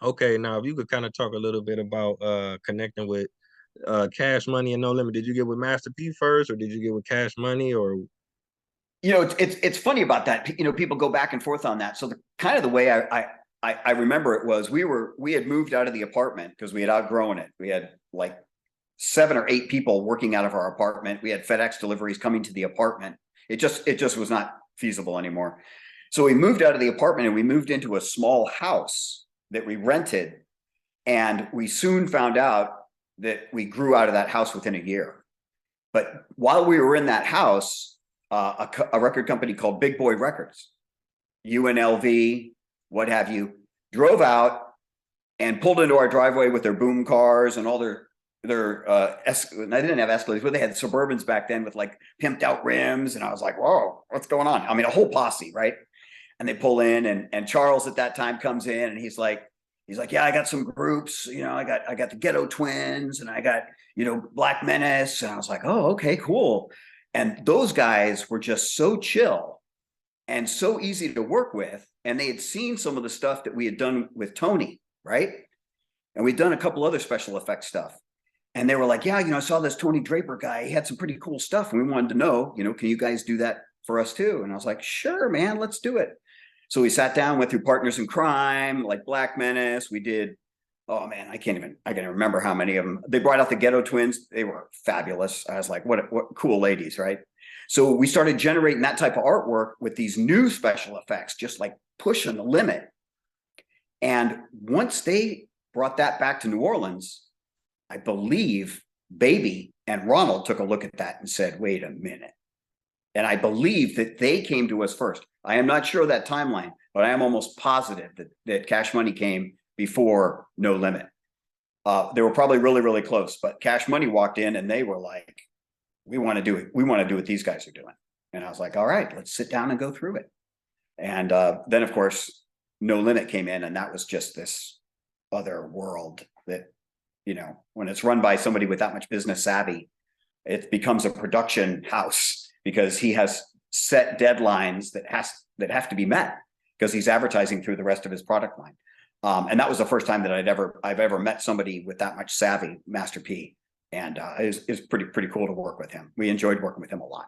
Okay, now if you could kind of talk a little bit about connecting with Cash Money and No Limit. Did you get with Master P first, or did you get with Cash Money, or It's funny about that. People go back and forth on that. So the kind of the way I remember it was we had moved out of the apartment because we had outgrown it. We had like 7 or 8 people working out of our apartment. We had FedEx deliveries coming to the apartment. It just was not feasible anymore. So we moved out of the apartment and we moved into a small house that we rented. And we soon found out that we grew out of that house within a year. But while we were in that house, a record company called Big Boy Records, UNLV, what have you, drove out and pulled into our driveway with their boom cars and all their I didn't have Escalades, but they had Suburbans back then with like pimped out rims, and I was like, whoa, what's going on? I mean, a whole posse, right? And they pull in, and Charles at that time comes in, and he's like, yeah, I got some groups, I got the Ghetto Twins, and I got Black Menace, and I was like, oh, okay, cool. And those guys were just so chill and so easy to work with, and they had seen some of the stuff that we had done with Tony, right? And we'd done a couple other special effects stuff. And they were like, yeah, I saw this Tony Draper guy. He had some pretty cool stuff. And we wanted to know, can you guys do that for us too? And I was like, sure, man, let's do it. So we sat down, went through Partners in Crime, like Black Menace. We did, oh man, I can't even remember how many of them. They brought out the Ghetto Twins. They were fabulous. I was like, what cool ladies, right? So we started generating that type of artwork with these new special effects, just like pushing the limit. And once they brought that back to New Orleans, I believe Baby and Ronald took a look at that and said, wait a minute. And I believe that they came to us first. I am not sure of that timeline, but I am almost positive that Cash Money came before No Limit. They were probably really, really close, but Cash Money walked in and they were like, we want to do it. We want to do what these guys are doing. And I was like, all right, let's sit down and go through it. And then, of course, No Limit came in, and that was just this other world that, when it's run by somebody with that much business savvy, it becomes a production house because he has set deadlines that have to be met because he's advertising through the rest of his product line. And that was the first time that I've ever met somebody with that much savvy, Master P. And it was pretty cool to work with him. We enjoyed working with him a lot.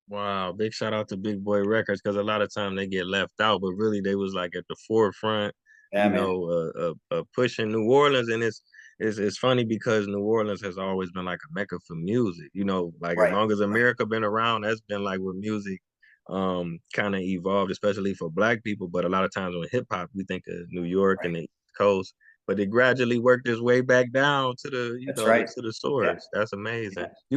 wow, big shout out to Big Boy Records because a lot of time they get left out, but really they was like at the forefront, Yeah, man. pushing New Orleans, and it's funny because New Orleans has always been like a mecca for music. Like as Right. long as Right. America been around, that's been like where music kind of evolved, especially for Black people. But a lot of times when hip hop, we think of New York and Right. the East Coast, but it gradually worked its way back down to the That's right. to the Yeah. source. That's amazing. Yeah. You